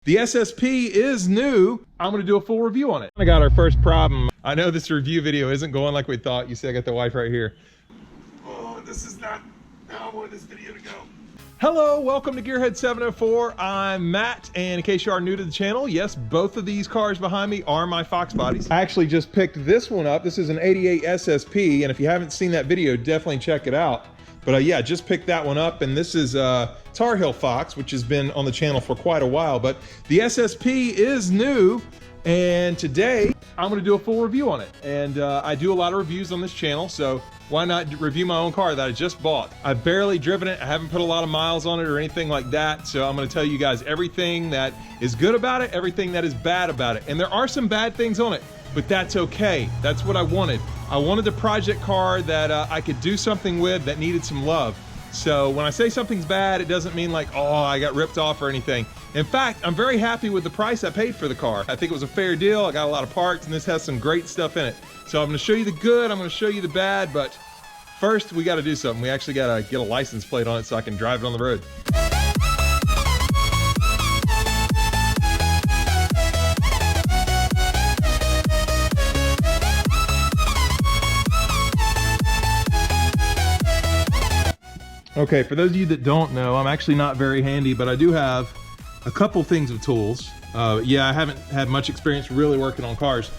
The SSP is new. I'm gonna do a full review on it. I got our first problem. I know this review video isn't going like we thought. You see I got the wife right here. Oh, this is not how I want this video to go. Hello, welcome to Gearhead 704. I'm Matt, and in case you are new to the channel, yes, both of these cars behind me are my FoxBodies. I actually just picked this one up. This is an 88 SSP, and if you haven't seen that video, definitely check it out. But yeah, just picked that one up, and this is Tar Heel Fox, which has been on the channel for quite a while. But the SSP is new, and today I'm gonna do a full review on it. And I do a lot of reviews on this channel, so why not review my own car that I just bought? I've barely driven it. I haven't put a lot of miles on it or anything like that. So I'm gonna tell you guys everything that is good about it, everything that is bad about it. And there are some bad things on it, but that's okay. That's what I wanted. I wanted a project car that I could do something with that needed some love. So when I say something's bad, it doesn't mean like, oh, I got ripped off or anything. In fact, I'm very happy with the price I paid for the car. I think it was a fair deal. I got a lot of parts, and this has some great stuff in it. So I'm gonna show you the good, I'm gonna show you the bad, but first we gotta do something. We actually gotta get a license plate on it so I can drive it on the road. Okay, for those of you that don't know, I'm actually not very handy, but I do have a couple things of tools. Yeah, I haven't had much experience really working on cars.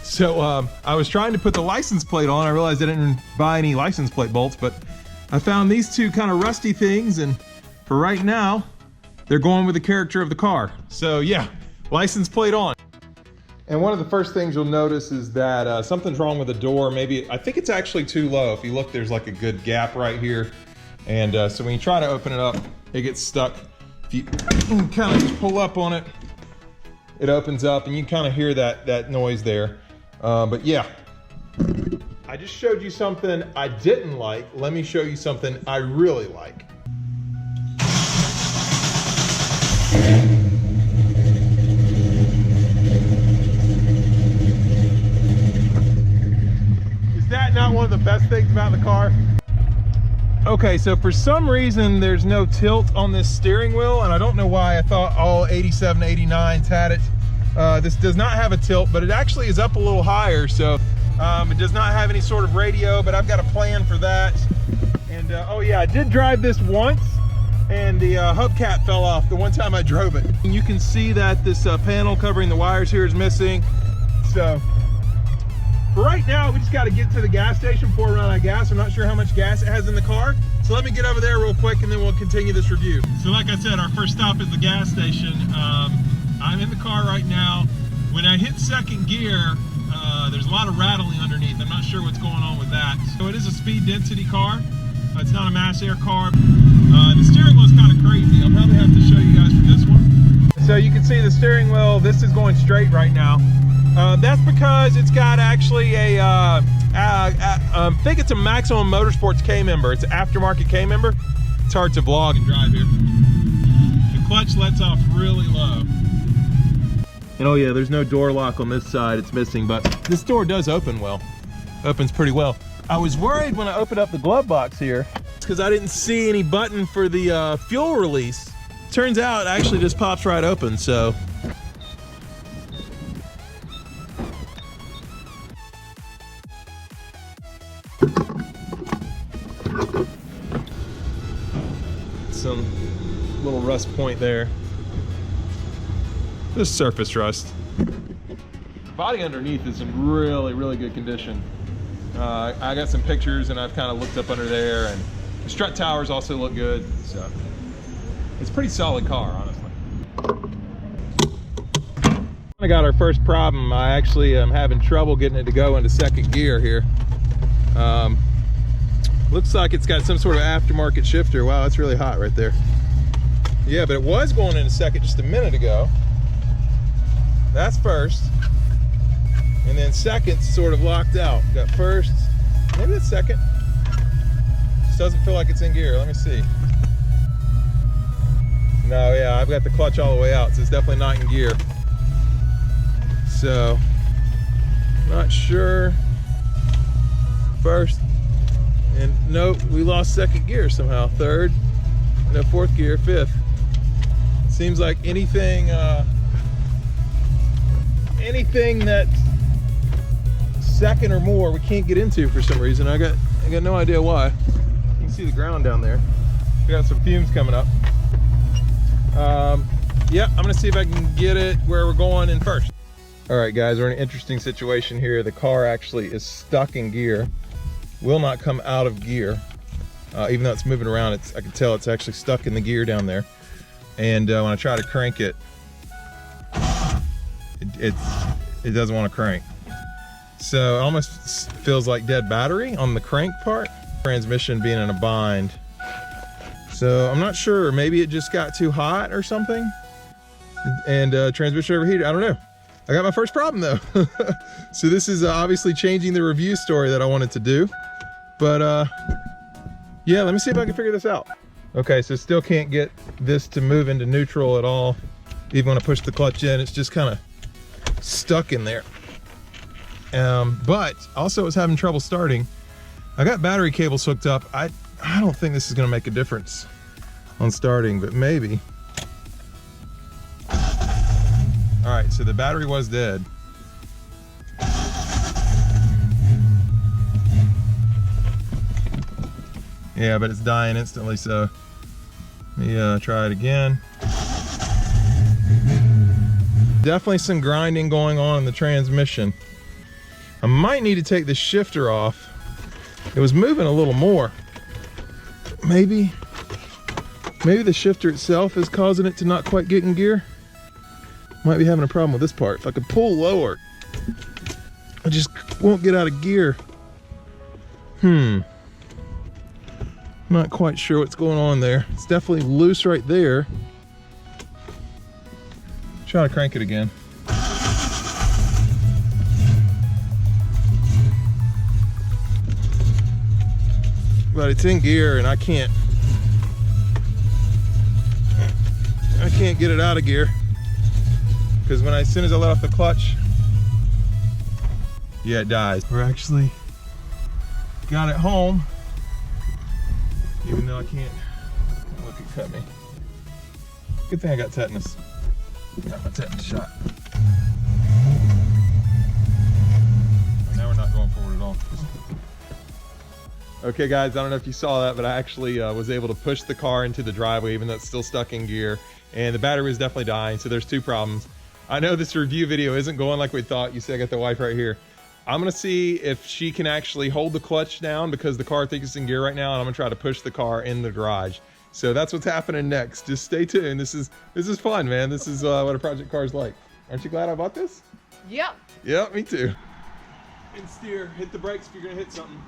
So I was trying to put the license plate on. I realized I didn't buy any license plate bolts, but I found these two kind of rusty things, and for right now, they're going with the character of the car. So yeah, license plate on. And one of the first things you'll notice is that something's wrong with the door. Maybe, I think it's actually too low. If you look, there's like a good gap right here. And so when you try to open it up, it gets stuck. If you kind of just pull up on it, it opens up, and you kind of hear that noise there. But yeah, I just showed you something I didn't like. Let me show you something I really like. Is that not one of the best things about the car? Okay, so for some reason there's no tilt on this steering wheel, and I don't know why. I thought all 87, 89s had it. This does not have a tilt, but it actually is up a little higher, so it does not have any sort of radio, but I've got a plan for that. And oh yeah, I did drive this once, and the hubcap fell off the one time I drove it. And you can see that this panel covering the wires here is missing. So for right now, we just got to get to the gas station before we run out of gas. I'm not sure how much gas it has in the car, so let me get over there real quick, and then we'll continue this review. So like I said, our first stop is the gas station. I'm in the car right now. When I hit second gear, there's a lot of rattling underneath. I'm not sure what's going on with that. So it is a speed density car. It's not a mass air car. The steering wheel is kind of crazy. I'll probably have to show you guys from this one. So you can see the steering wheel, this is going straight right now. That's because it's got actually a, I think it's a Maximum Motorsports K-member. It's an aftermarket K-member. It's hard to vlog and drive here. The clutch lets off really low. And oh yeah, there's no door lock on this side, it's missing, but this door does open well. Opens pretty well. I was worried when I opened up the glove box here, because I didn't see any button for the fuel release. Turns out it actually just pops right open, so. Some little rust point there. Just surface rust. Body underneath is in really, really good condition. I got some pictures, and I've kind of looked up under there, and the strut towers also look good. So it's a pretty solid car, honestly. I got our first problem. I actually am having trouble getting it to go into second gear here. Looks like it's got some sort of aftermarket shifter. Wow, that's really hot right there. Yeah, but it was going into second just a minute ago. That's first. And then second's sort of locked out. Got first, maybe that's second. Just doesn't feel like it's in gear. Let me see. No, yeah, I've got the clutch all the way out, so it's definitely not in gear. So, not sure. First. And nope, we lost second gear somehow. Third, no fourth gear, fifth. Seems like anything anything that's second or more we can't get into for some reason. I got no idea why. You can see the ground down there. We got some fumes coming up. Yeah, I'm gonna see if I can get it where we're going in first. All right, guys, we're in an interesting situation here. The car actually is stuck in gear, will not come out of gear. Even though it's moving around, I can tell it's actually stuck in the gear down there. And when I try to crank it, it doesn't want to crank. So it almost feels like dead battery on the crank part. Transmission being in a bind. So I'm not sure, maybe it just got too hot or something and transmission overheated, I don't know. I got my first problem though. So this is obviously changing the review story that I wanted to do. But yeah, let me see if I can figure this out. Okay, so still can't get this to move into neutral at all. Even when I push the clutch in, it's just kind of stuck in there. But also was having trouble starting. I got battery cables hooked up. I don't think this is gonna make a difference on starting, but maybe. All right, so the battery was dead. Yeah, but it's dying instantly, so let me try it again. Definitely some grinding going on in the transmission. I might need to take the shifter off. It was moving a little more. Maybe the shifter itself is causing it to not quite get in gear. Might be having a problem with this part. If I could pull lower, I just won't get out of gear. Not quite sure what's going on there. It's definitely loose right there. Try to crank it again. But it's in gear and I can't get it out of gear. Because as soon as I let off the clutch, yeah, it dies. We're actually got it home. Even though I can't look, it cut me. Good thing I got tetanus. Got my tetanus shot. Now we're not going forward at all. Okay guys, I don't know if you saw that, but I actually was able to push the car into the driveway even though it's still stuck in gear. And the battery was definitely dying, so there's two problems. I know this review video isn't going like we thought. You see I got the wife right here. I'm gonna see if she can actually hold the clutch down because the car thinks it's in gear right now, and I'm gonna try to push the car in the garage. So that's what's happening next. Just stay tuned. This is fun, man. This is what a project car is like. Aren't you glad I bought this? Yep. Yep, me too. And steer, hit the brakes if you're gonna hit something.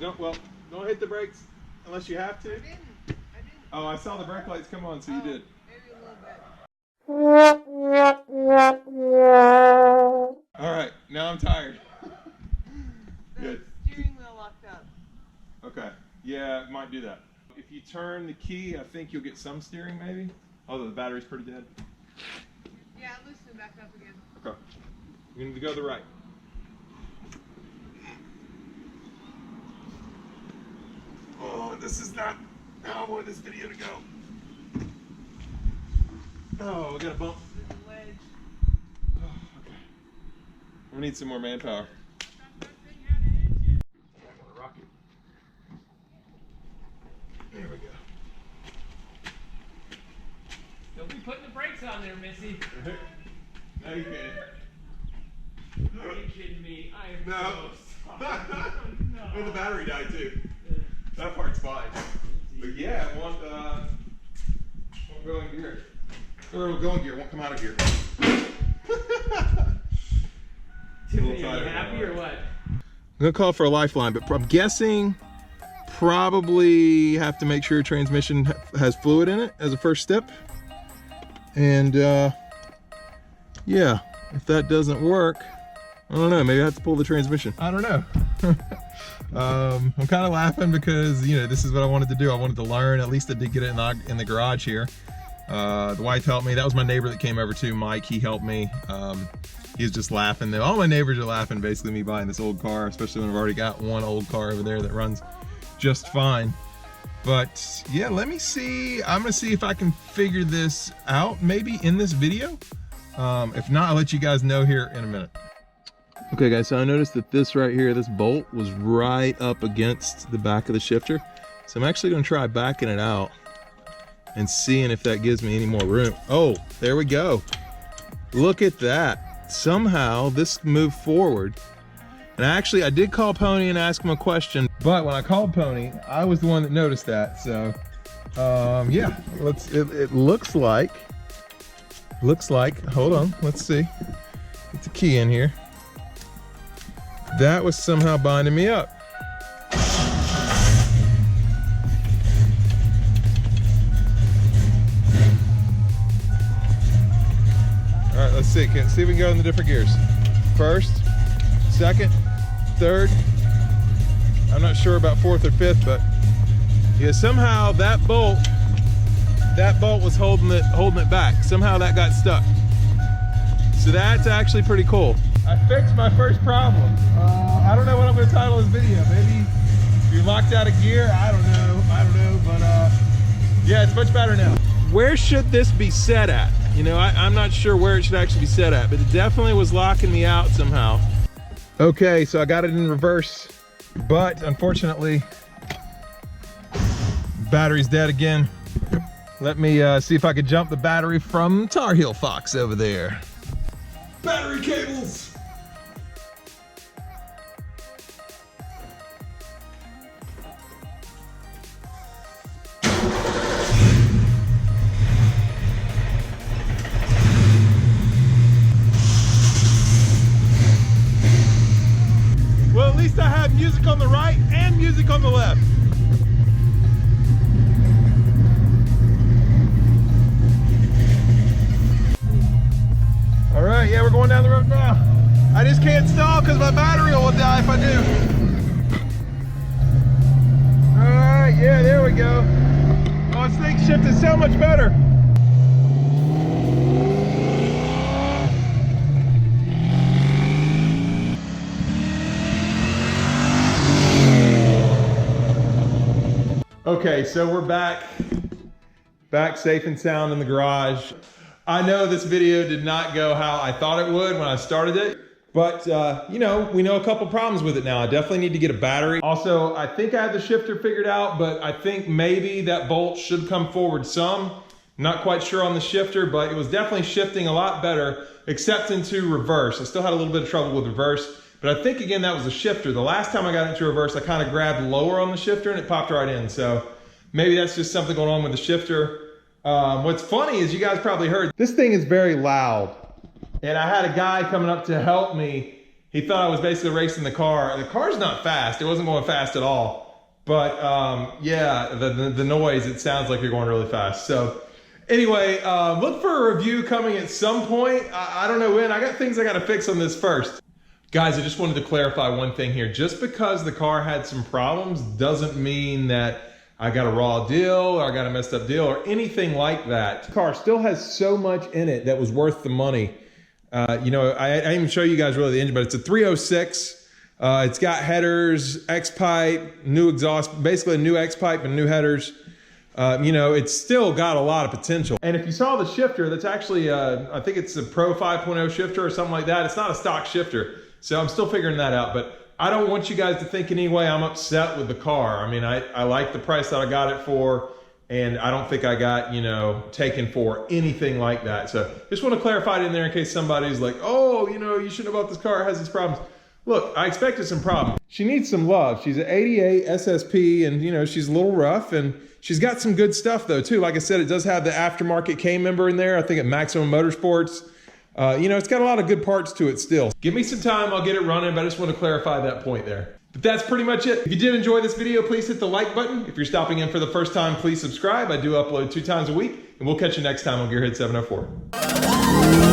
Don't hit the brakes unless you have to. I didn't. Oh, I saw the brake lights come on, so you did. Maybe a little bit. All right, now I'm tired. Good. The steering wheel locked up. Okay, yeah, it might do that. If you turn the key, I think you'll get some steering maybe. Although the battery's pretty dead. Yeah, loosen it back up again. Okay, you need to go to the right. Oh, this is not how I want this video to go. Oh, we got a bump. There's a ledge. Oh, okay. We need some more manpower. There we go. Don't be putting the brakes on there, Missy. No, you can't. Are you kidding me? I am No. so sorry. No. Oh, the battery died too. That part's fine. But yeah, it won't go in gear. Or it'll go in gear, it won't come out of gear. Tiffany, are you happy or what? I'm gonna call for a lifeline, but I'm guessing probably have to make sure transmission has fluid in it as a first step. And yeah, if that doesn't work, I don't know, maybe I have to pull the transmission. I don't know. I'm kind of laughing because, you know, this is what I wanted to do. I wanted to learn, at least I did get it in the garage here. The wife helped me. That was my neighbor that came over too, Mike. He helped me. He's just laughing. All my neighbors are laughing, basically, me buying this old car, especially when I've already got one old car over there that runs just fine. But yeah, let me see. I'm gonna see if I can figure this out maybe in this video. If not, I'll let you guys know here in a minute. Okay guys, so I noticed that this right here, this bolt was right up against the back of the shifter. So I'm actually gonna try backing it out and seeing if that gives me any more room. Oh, there we go. Look at that. Somehow this moved forward. And actually I did call Pony and ask him a question, but when I called Pony, I was the one that noticed that. So yeah, it looks like, hold on, let's see. Get the key in here. That was somehow binding me up. All right, let's see. See if we can go in the different gears. First, second, third. I'm not sure about fourth or fifth, but yeah, somehow that bolt was holding it back. Somehow that got stuck. So that's actually pretty cool. I fixed my first problem. I don't know what I'm going to title this video. Maybe you're locked out of gear. I don't know, but yeah, it's much better now. Where should this be set at? You know, I'm not sure where it should actually be set at, but it definitely was locking me out somehow. Okay, so I got it in reverse, but unfortunately, battery's dead again. Let me see if I could jump the battery from Tar Heel Fox over there. Battery cables! Well, at least I have music on the right and music on the left. All right, yeah, we're going down the road now. I just can't stall because my battery will die if I do. All right, yeah, there we go. Oh, this thing shifted so much better. Okay, so we're back safe and sound in the garage. I know this video did not go how I thought it would when I started it, but you know, we know a couple problems with it now. I definitely need to get a battery. Also, I think I have the shifter figured out, but I think maybe that bolt should come forward some. I'm not quite sure on the shifter, but it was definitely shifting a lot better, except into reverse. I still had a little bit of trouble with reverse, but I think again, that was the shifter. The last time I got into reverse, I kind of grabbed lower on the shifter and it popped right in. So maybe that's just something going on with the shifter. What's funny is you guys probably heard, this thing is very loud. And I had a guy coming up to help me. He thought I was basically racing the car. The car's not fast. It wasn't going fast at all. But yeah, the noise, it sounds like you're going really fast. So anyway, look for a review coming at some point. I don't know when. I got things I got to fix on this first. Guys, I just wanted to clarify one thing here. Just because the car had some problems doesn't mean that I got a raw deal or I got a messed up deal or anything like that. The car still has so much in it that was worth the money. You know, I didn't even show you guys really the engine, but it's a 306. It's got headers, X-pipe, new exhaust, basically a new X-pipe and new headers. You know, it's still got a lot of potential. And if you saw the shifter, that's actually, I think it's a Pro 5.0 shifter or something like that. It's not a stock shifter. So I'm still figuring that out, but I don't want you guys to think in any way I'm upset with the car. I mean, I like the price that I got it for, and I don't think I got, you know, taken for anything like that. So just want to clarify it in there in case somebody's like, oh, you know, you shouldn't have bought this car, it has these problems. Look, I expected some problems. She needs some love. She's an 88 SSP, and you know, she's a little rough, and she's got some good stuff though too. Like I said, it does have the aftermarket K member in there. I think at Maximum Motorsports. You know, it's got a lot of good parts to it still. Give me some time, I'll get it running, but I just want to clarify that point there. But that's pretty much it. If you did enjoy this video, please hit the like button. If you're stopping in for the first time, please subscribe. I do upload 2 times a week, and we'll catch you next time on Gearhead 704.